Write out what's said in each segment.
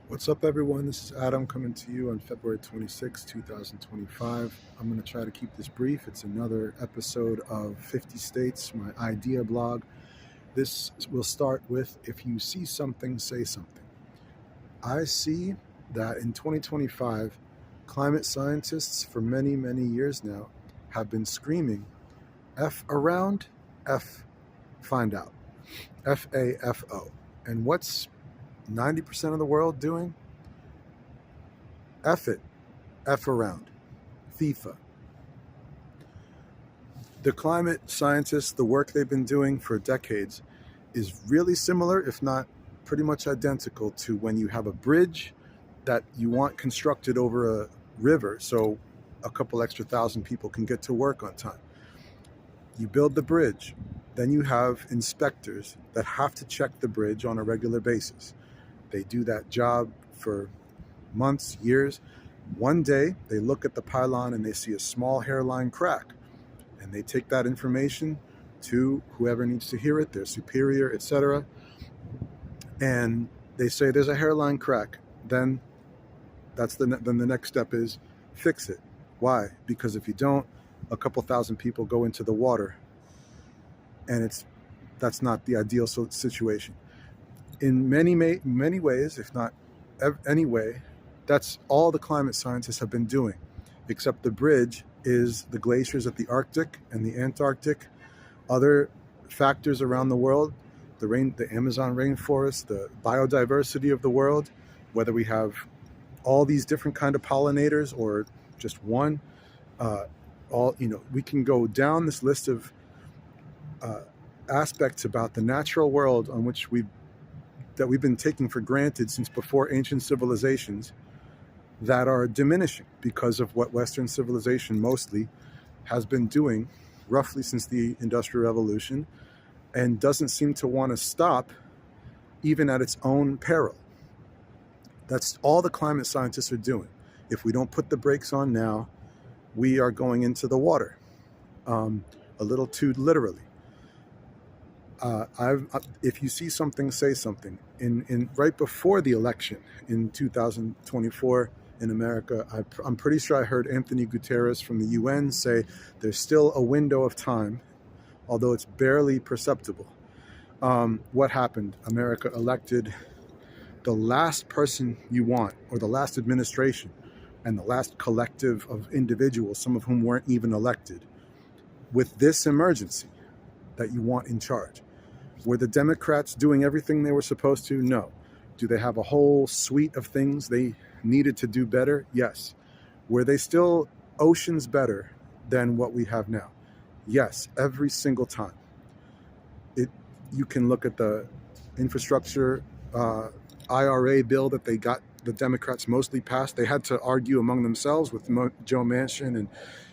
What's up, everyone? This is Adam coming to you on February 26, 2025. I'm going to try to keep this brief. It's another episode of 50 States, my idea blog. This will start with if you see something, say something. I see that in 2025, climate scientists for many, many years now have been screaming F around, F find out, FAFO. And what's 90% of the world doing? F it. F around. FIFA. The climate scientists, the work they've been doing for decades is really similar, if not pretty much identical, to when you have a bridge that you want constructed over a river so a couple extra thousand people can get to work on time. You build the bridge, then you have inspectors that have to check the bridge on a regular basis. They do that job for months, years. One day, they look at the pylon and they see a small hairline crack. And they take that information to whoever needs to hear it, their superior, etc. And they say there's a hairline crack. Then the next step is fix it. Why? Because if you don't, a couple thousand people go into the water. And that's not the ideal situation. In many ways, if not any way, that's all the climate scientists have been doing, except the bridge is the glaciers at the Arctic and the Antarctic, other factors around the world, the Amazon rainforest, the biodiversity of the world, whether we have all these different kind of pollinators or just one, we can go down this list of aspects about the natural world on which we've been taking for granted since before ancient civilizations, that are diminishing because of what Western civilization mostly has been doing roughly since the Industrial Revolution, and doesn't seem to want to stop even at its own peril. That's all the climate scientists are doing. If we don't put the brakes on now, we are going into the water, a little too literally. If you see something, say something. In right before the election in 2024 in America, I'm pretty sure I heard Anthony Guterres from the UN say there's still a window of time, although it's barely perceptible. What happened? America elected the last person you want, or the last administration, and the last collective of individuals, some of whom weren't even elected, with this emergency that you want in charge. Were the Democrats doing everything they were supposed to? No. Do they have a whole suite of things they needed to do better? Yes. Were they still oceans better than what we have now? Yes, every single time. You can look at the infrastructure IRA bill that they got the Democrats mostly passed. They had to argue among themselves with Joe Manchin and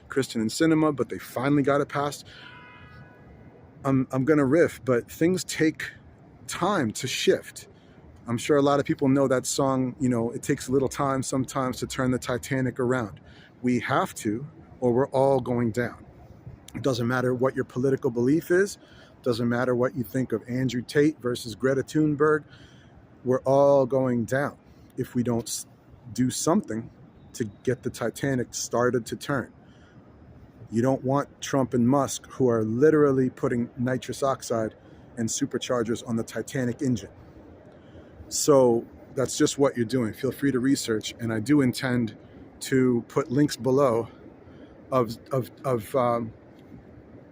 Kristen and Sinema, but they finally got it passed. I'm going to riff, but things take time to shift. I'm sure a lot of people know that song, it takes a little time sometimes to turn the Titanic around. We have to, or we're all going down. It doesn't matter what your political belief is. Doesn't matter what you think of Andrew Tate versus Greta Thunberg. We're all going down if we don't do something to get the Titanic started to turn. You don't want Trump and Musk, who are literally putting nitrous oxide and superchargers on the Titanic engine. So that's just what you're doing. Feel free to research, and I do intend to put links below of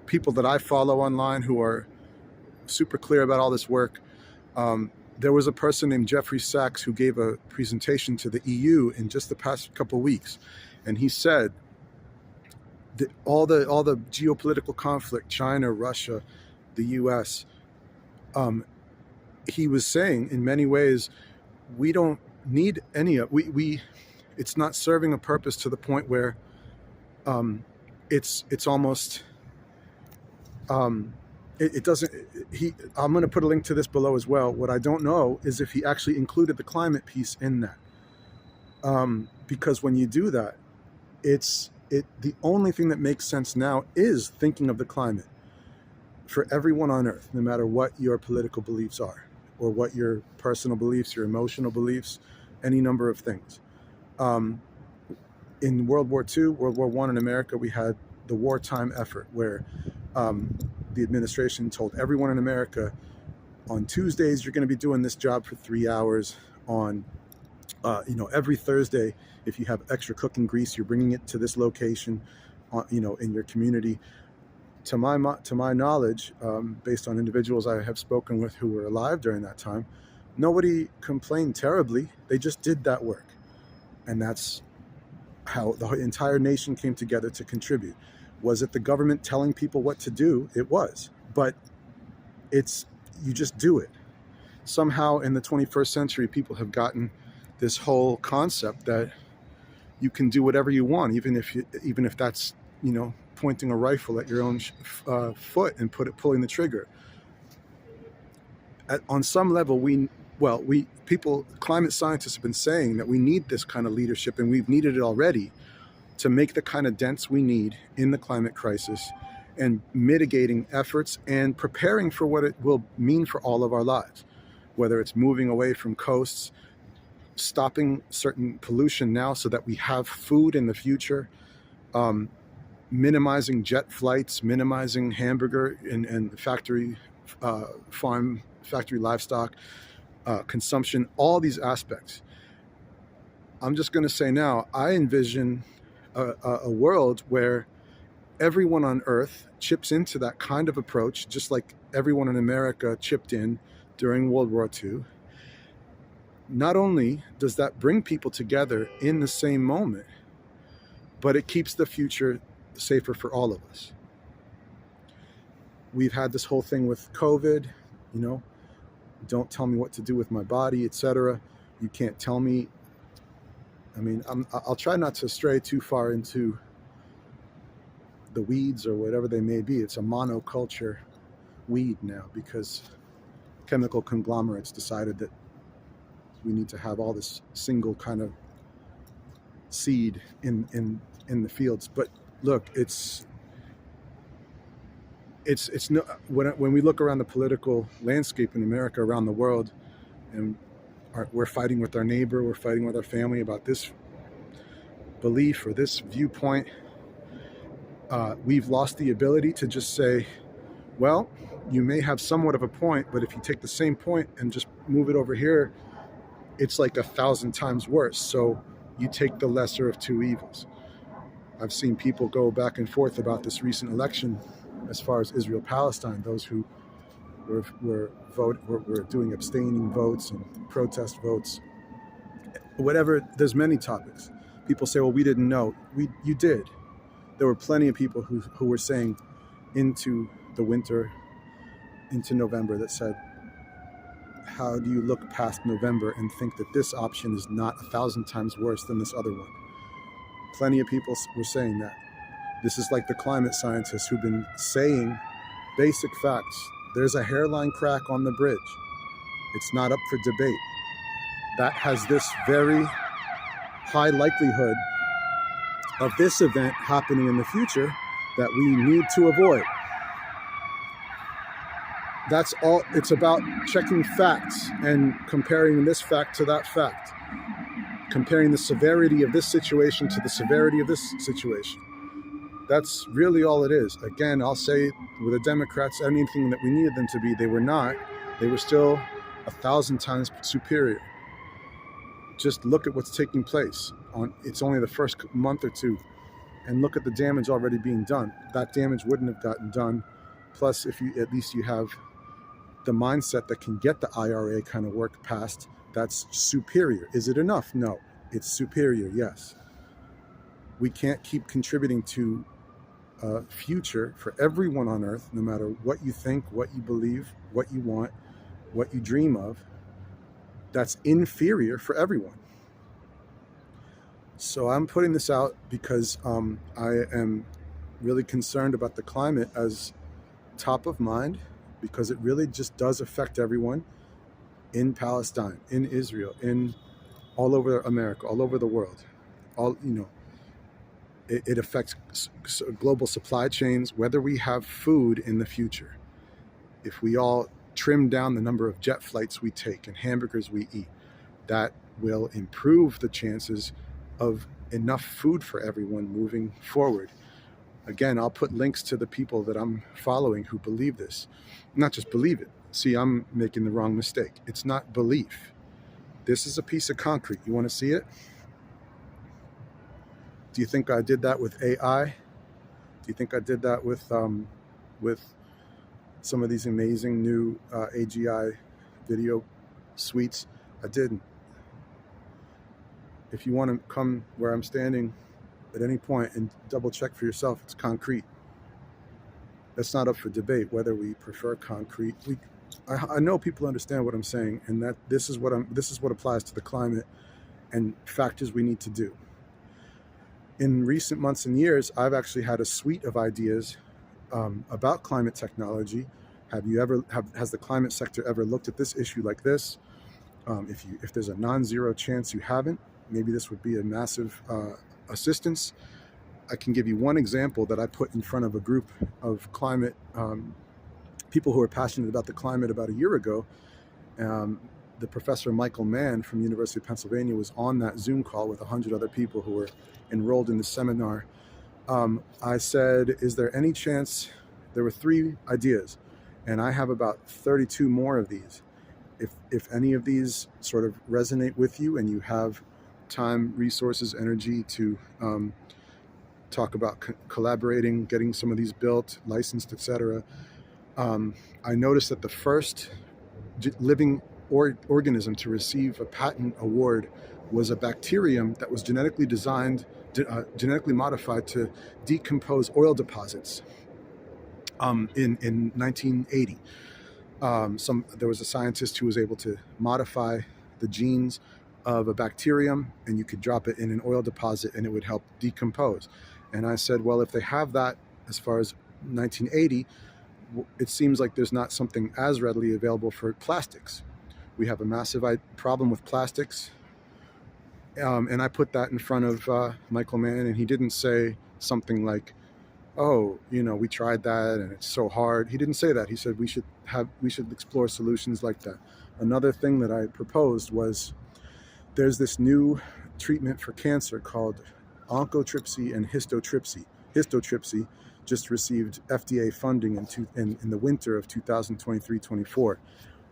people that I follow online who are super clear about all this work. There was a person named Jeffrey Sachs who gave a presentation to the EU in just the past couple of weeks, and he said all the geopolitical conflict, China, Russia, the U.S., he was saying in many ways, we don't need any of it's not serving a purpose to the point where it's almost it doesn't. I'm going to put a link to this below as well. What I don't know is if he actually included the climate piece in that, because when you do that, the only thing that makes sense now is thinking of the climate for everyone on Earth, no matter what your political beliefs are, or what your personal beliefs, your emotional beliefs, any number of things. Um, in World War II, World War I in America, we had the wartime effort where the administration told everyone in America, on Tuesdays, you're going to be doing this job for 3 hours. On, every Thursday, if you have extra cooking grease, you're bringing it to this location, in your community. To my knowledge, based on individuals I have spoken with who were alive during that time, nobody complained terribly. They just did that work. And that's how the entire nation came together to contribute. Was it the government telling people what to do? It was. But you just do it. Somehow in the 21st century, people have gotten this whole concept that you can do whatever you want, even if that's, pointing a rifle at your own foot and pulling the trigger. On some level, climate scientists have been saying that we need this kind of leadership, and we've needed it already to make the kind of dents we need in the climate crisis, and mitigating efforts and preparing for what it will mean for all of our lives, whether it's moving away from coasts, stopping certain pollution now so that we have food in the future, minimizing jet flights, minimizing hamburger and factory livestock consumption, all these aspects. I'm just going to say now, I envision a world where everyone on Earth chips into that kind of approach, just like everyone in America chipped in during World War II. Not only does that bring people together in the same moment, but it keeps the future safer for all of us. We've had this whole thing with COVID, don't tell me what to do with my body, etc. You can't tell me. I mean, I'll try not to stray too far into the weeds or whatever they may be. It's a monoculture weed now because chemical conglomerates decided that we need to have all this single kind of seed in the fields. But look, it's no, when we look around the political landscape in America, around the world, and we're fighting with our neighbor, we're fighting with our family about this belief or this viewpoint, we've lost the ability to just say, well, you may have somewhat of a point, but if you take the same point and just move it over here, it's like 1,000 times worse. So you take the lesser of two evils. I've seen people go back and forth about this recent election as far as Israel-Palestine, those who were doing abstaining votes and protest votes, whatever. There's many topics. People say, well, we didn't know. You did. There were plenty of people who were saying into the winter, into November, that said, how do you look past November and think that this option is not 1,000 times worse than this other one? Plenty of people were saying that. This is like the climate scientists who've been saying basic facts. There's a hairline crack on the bridge. It's not up for debate. That has this very high likelihood of this event happening in the future that we need to avoid. That's all. It's about checking facts and comparing this fact to that fact, comparing the severity of this situation to the severity of this situation. That's really all it is. Again, I'll say with the Democrats, anything that we needed them to be, they were not. They were still 1,000 times superior. Just look at what's taking place. It's only the first month or two, and look at the damage already being done. That damage wouldn't have gotten done. Plus, if you at least you have the mindset that can get the IRA kind of work passed, that's superior. Is it enough? No. It's superior, yes. We can't keep contributing to a future for everyone on Earth, no matter what you think, what you believe, what you want, what you dream of. That's inferior for everyone. So I'm putting this out because I am really concerned about the climate as top of mind, because it really just does affect everyone in Palestine, in Israel, in all over America, all over the world. It affects global supply chains, whether we have food in the future. If we all trim down the number of jet flights we take and hamburgers we eat, that will improve the chances of enough food for everyone moving forward. Again, I'll put links to the people that I'm following who believe this. Not just believe it. See, I'm making the wrong mistake. It's not belief. This is a piece of concrete. You want to see it? Do you think I did that with AI? Do you think I did that with some of these amazing new AGI video suites? I didn't. If you want to come where I'm standing at any point and double check for yourself, it's concrete. That's not up for debate whether we prefer concrete. I know people understand what I'm saying, and that this is what applies to the climate and factors we need to do. In recent months and years, I've actually had a suite of ideas about climate technology. Has the climate sector ever looked at this issue like this? If there's a non-zero chance you haven't, maybe this would be a massive assistance. I can give you one example that I put in front of a group of climate people who are passionate about the climate about a year ago. The professor Michael Mann from University of Pennsylvania was on that Zoom call with 100 other people who were enrolled in the seminar. I said, is there any chance, there were 3 ideas, and I have about 32 more of these. If any of these sort of resonate with you and you have time, resources, energy to talk about collaborating, getting some of these built, licensed, etc. I noticed that the first living organism to receive a patent award was a bacterium that was genetically genetically modified to decompose oil deposits in 1980. There was a scientist who was able to modify the genes of a bacterium, and you could drop it in an oil deposit and it would help decompose. And I said, well, if they have that as far as 1980, it seems like there's not something as readily available for plastics. We have a massive problem with plastics. And I put that in front of Michael Mann, and he didn't say something like, oh, we tried that and it's so hard. He didn't say that. He said we should explore solutions like that. Another thing that I proposed was, there's this new treatment for cancer called oncotripsy and histotripsy. Histotripsy just received FDA funding in the winter of 2023-24.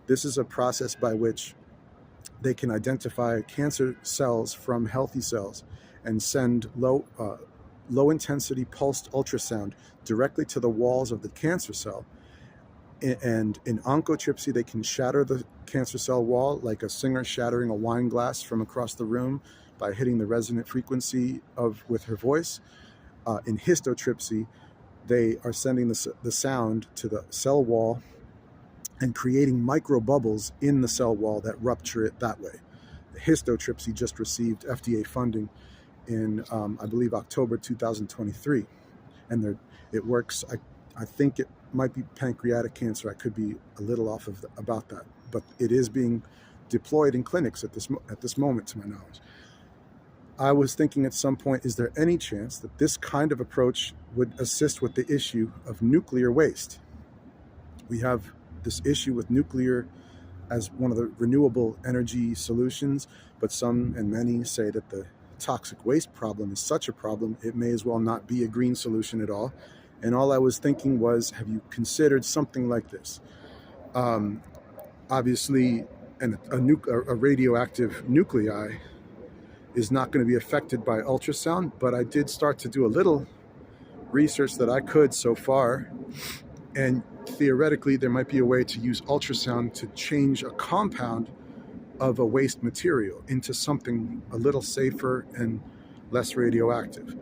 This is a process by which they can identify cancer cells from healthy cells and send low intensity pulsed ultrasound directly to the walls of the cancer cell. And in oncotripsy, they can shatter the cancer cell wall like a singer shattering a wine glass from across the room by hitting the resonant frequency with her voice. In histotripsy, they are sending the sound to the cell wall and creating micro bubbles in the cell wall that rupture it that way. The histotripsy just received FDA funding in, I believe, October 2023. And it works. I think it might be pancreatic cancer. I could be a little off about that, but it is being deployed in clinics at this moment, to my knowledge. I was thinking at some point, is there any chance that this kind of approach would assist with the issue of nuclear waste? We have this issue with nuclear as one of the renewable energy solutions, but some and many say that the toxic waste problem is such a problem, it may as well not be a green solution at all. And all I was thinking was, have you considered something like this? Obviously, a radioactive nuclei is not going to be affected by ultrasound, but I did start to do a little research that I could so far. And theoretically, there might be a way to use ultrasound to change a compound of a waste material into something a little safer and less radioactive.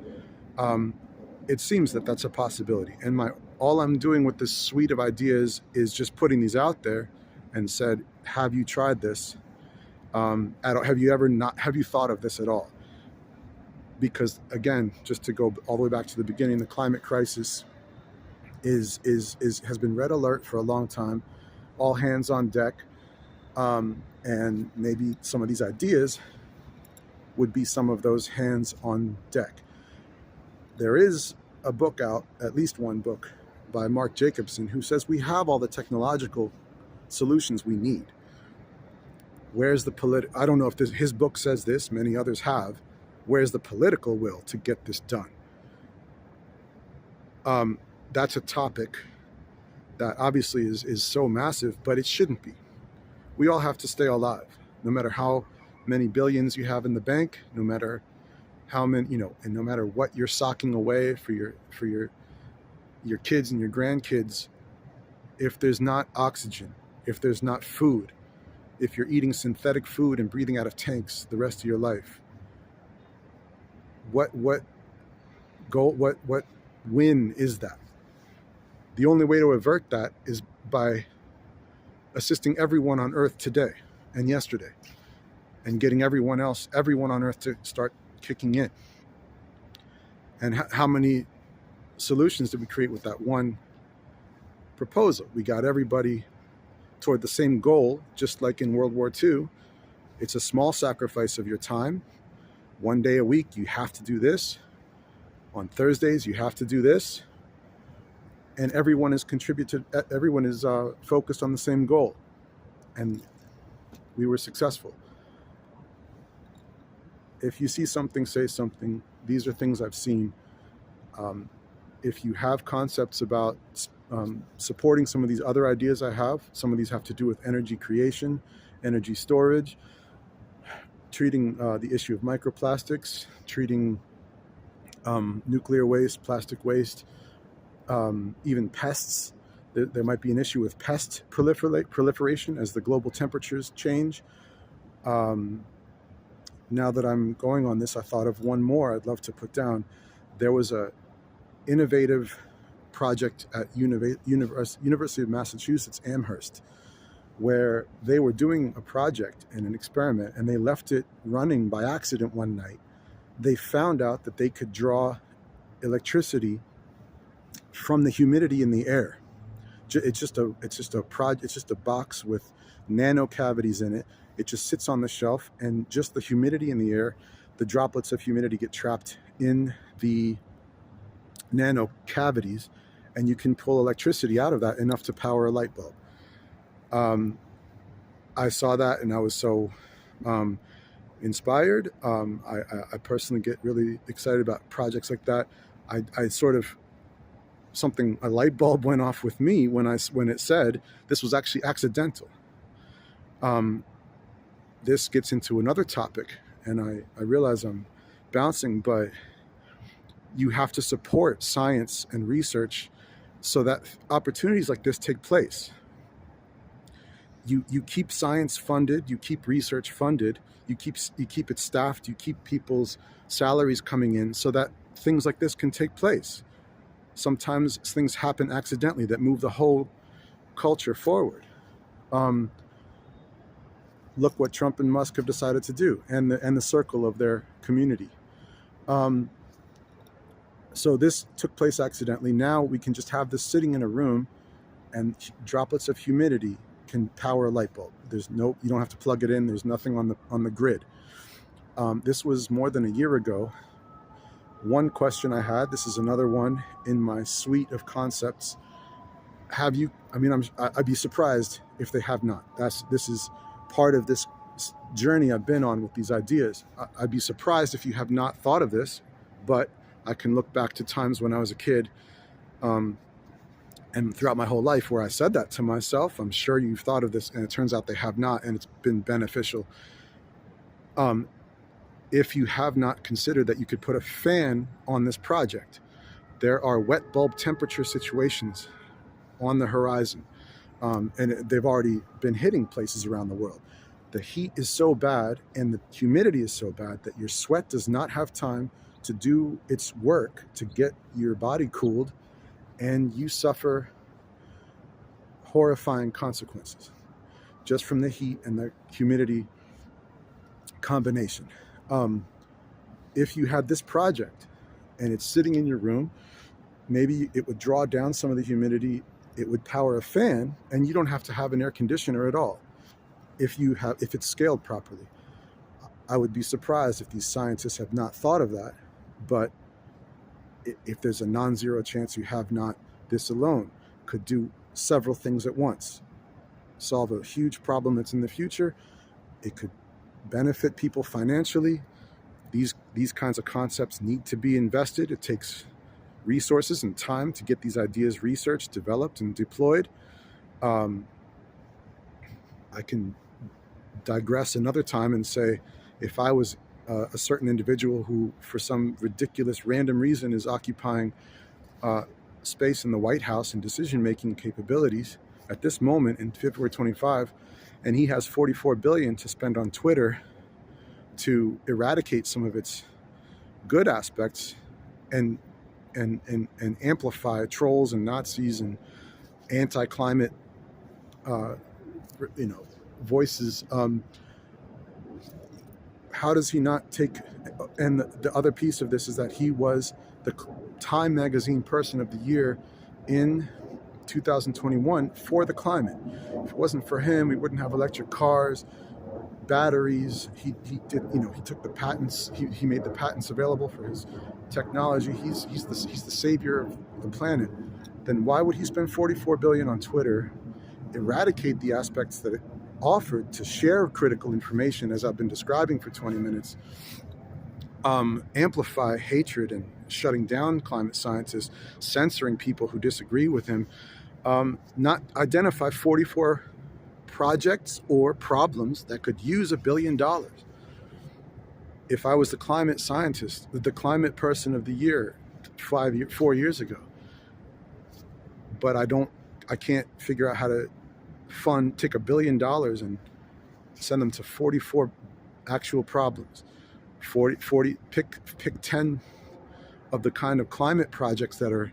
It seems that that's a possibility. And all I'm doing with this suite of ideas is just putting these out there and said, have you tried this? Have you thought of this at all? Because again, just to go all the way back to the beginning, the climate crisis has been red alert for a long time, all hands on deck. And maybe some of these ideas would be some of those hands on deck. There is a book out, at least one book, by Mark Jacobson, who says we have all the technological solutions we need. Where's the I don't know if his book says this, many others have. Where's the political will to get this done? That's a topic that obviously is so massive, but it shouldn't be. We all have to stay alive, no matter how many billions you have in the bank, no matter how many, and no matter what you're socking away for your kids and your grandkids. If there's not oxygen, if there's not food, if you're eating synthetic food and breathing out of tanks the rest of your life, what win is that? The only way to avert that is by assisting everyone on Earth today and yesterday, and getting everyone on Earth to start kicking in. And how many solutions did we create with that one proposal? We got everybody toward the same goal, just like in World War II. It's a small sacrifice of your time. One day a week, you have to do this. On Thursdays, you have to do this. And everyone is focused on the same goal. And we were successful. If you see something, say something. These are things I've seen. If you have concepts about supporting some of these other ideas I have, some of these have to do with energy creation, energy storage, treating the issue of microplastics, treating nuclear waste, plastic waste, even pests. There might be an issue with pest proliferation as the global temperatures change. Now that I'm going on this, I thought of one more I'd love to put down. There was a innovative project at University of Massachusetts, Amherst, where they were doing a project and an experiment, and they left it running by accident one night. They found out that they could draw electricity from the humidity in the air. It's just a box with nano cavities in it. It just sits on the shelf, and just the humidity in the air, the droplets of humidity get trapped in the nano cavities, and you can pull electricity out of that enough to power a light bulb. I saw that and I was so inspired. I personally get really excited about projects like that. I sort of, a light bulb went off with me when it said this was actually accidental. This gets into another topic, and I realize I'm bouncing, but you have to support science and research so that opportunities like this take place. You keep science funded, you keep research funded, you keep it staffed, you keep people's salaries coming in so that things like this can take place. Sometimes things happen accidentally that move the whole culture forward. Look what Trump and Musk have decided to do, and the circle of their community. So this took place accidentally. Now we can just have this sitting in a room, and droplets of humidity can power a light bulb. You don't have to plug it in. There's nothing on the grid. This was more than a year ago. One question I had, this is another one in my suite of concepts. I'd be surprised if they have not. This is part of this journey I've been on with these ideas. I'd be surprised if you have not thought of this, but I can look back to times when I was a kid, and throughout my whole life where I said that to myself. I'm sure you've thought of this, and it turns out they have not, and it's been beneficial. If you have not considered that you could put a fan on this project, there are wet bulb temperature situations on the horizon, and they've already been hitting places around the world. The heat is so bad and the humidity is so bad that your sweat does not have time to do its work to get your body cooled, and you suffer horrifying consequences just from the heat and the humidity combination. If you had this project and it's sitting in your room, maybe it would draw down some of the humidity, it would power a fan, and you don't have to have an air conditioner at all if it's scaled properly. I would be surprised if these scientists have not thought of that, but if there's a non-zero chance you have not, this alone could do several things at once. Solve a huge problem that's in the future, It could benefit people financially. These kinds of concepts need to be invested. It takes resources and time to get these ideas researched, developed, and deployed. I can digress another time and say, if I was a certain individual who, for some ridiculous random reason, is occupying space in the White House and decision-making capabilities at this moment in February 25, and he has $44 billion to spend on Twitter to eradicate some of its good aspects and amplify trolls and Nazis and anti-climate voices. How does he not take? And the other piece of this is that he was the Time Magazine Person of the Year in 2021 for the climate. If it wasn't for him, we wouldn't have electric cars, batteries. He did, he took the patents. He made the patents available for his technology. He's the savior of the planet. Then why would he spend $44 billion on Twitter, eradicate the aspects that it offered to share critical information, as I've been describing for 20 minutes, amplify hatred and shutting down climate scientists, censoring people who disagree with him, not identify 44 projects or problems that could use $1 billion? If I was the climate scientist, the climate person of the year 4 years ago, but I can't figure out how to take $1 billion and send them to 44 actual problems. 40 pick 10 of the kind of climate projects that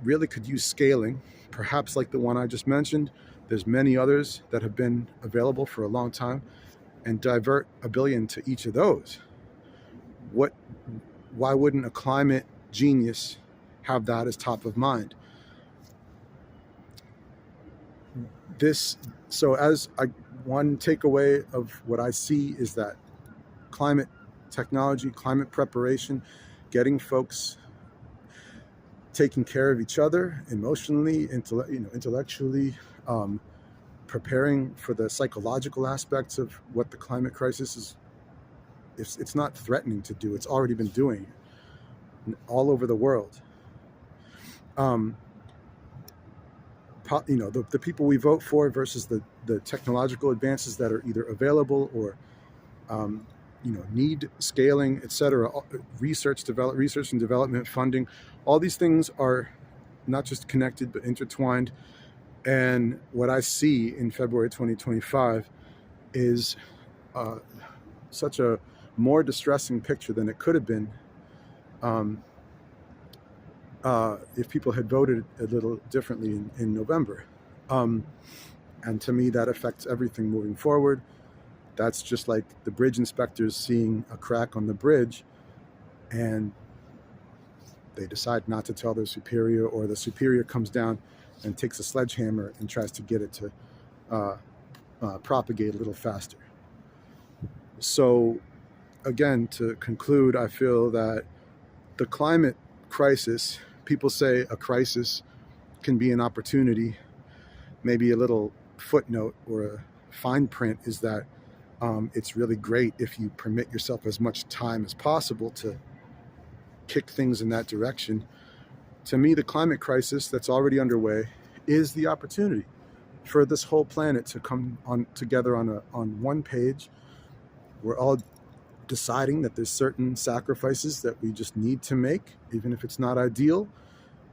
really could use scaling, perhaps like the one I just mentioned. There's many others that have been available for a long time, and divert $1 billion to each of those. Why wouldn't a climate genius have that as top of mind? One takeaway of what I see is that climate technology, climate preparation, getting folks taking care of each other emotionally, intellectually, preparing for the psychological aspects of what the climate crisis is. It's not threatening to do. It's already been doing all over the world. The people we vote for versus the technological advances that are either available or need scaling, etc. Research and development funding. All these things are not just connected but intertwined. And what I see in February 2025 is such a more distressing picture than it could have been if people had voted a little differently in November. And to me, that affects everything moving forward. That's just like the bridge inspectors seeing a crack on the bridge and they decide not to tell their superior, or the superior comes down and takes a sledgehammer and tries to get it to propagate a little faster. So again, to conclude, I feel that the climate crisis, people say a crisis can be an opportunity. Maybe a little footnote or a fine print is that it's really great if you permit yourself as much time as possible to kick things in that direction. To me, the climate crisis that's already underway is the opportunity for this whole planet to come together on one page. We're all deciding that there's certain sacrifices that we just need to make, even if it's not ideal.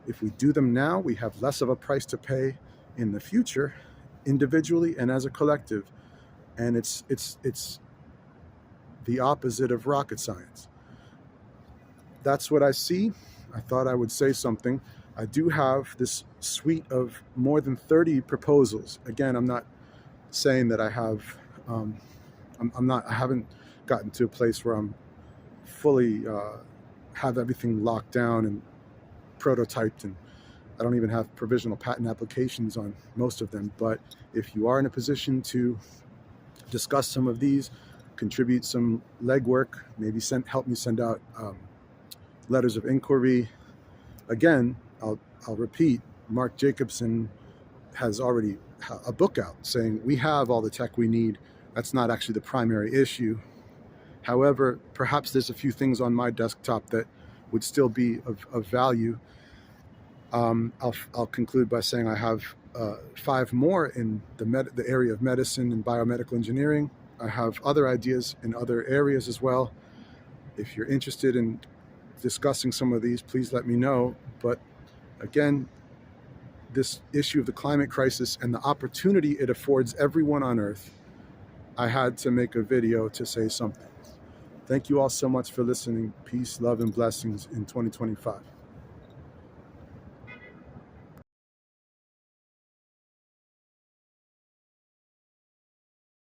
If we do them now, we have less of a price to pay in the future, individually and as a collective. And it's the opposite of rocket science. That's what I see. I thought I would say something. I do have this suite of more than 30 proposals. Again, I'm not saying that I have, I haven't gotten to a place where I'm fully have everything locked down and prototyped, and I don't even have provisional patent applications on most of them. But if you are in a position to discuss some of these, contribute some legwork, maybe help me send out letters of inquiry. Again, I'll repeat, Mark Jacobson has already a book out saying we have all the tech we need. That's not actually the primary issue. However, perhaps there's a few things on my desktop that would still be of value. I'll conclude by saying I have 5 more in the area of medicine and biomedical engineering. I have other ideas in other areas as well. If you're interested in discussing some of these, please let me know. But again, this issue of the climate crisis and the opportunity it affords everyone on Earth, I had to make a video to say something. Thank you all so much for listening. Peace, love, and blessings in 2025.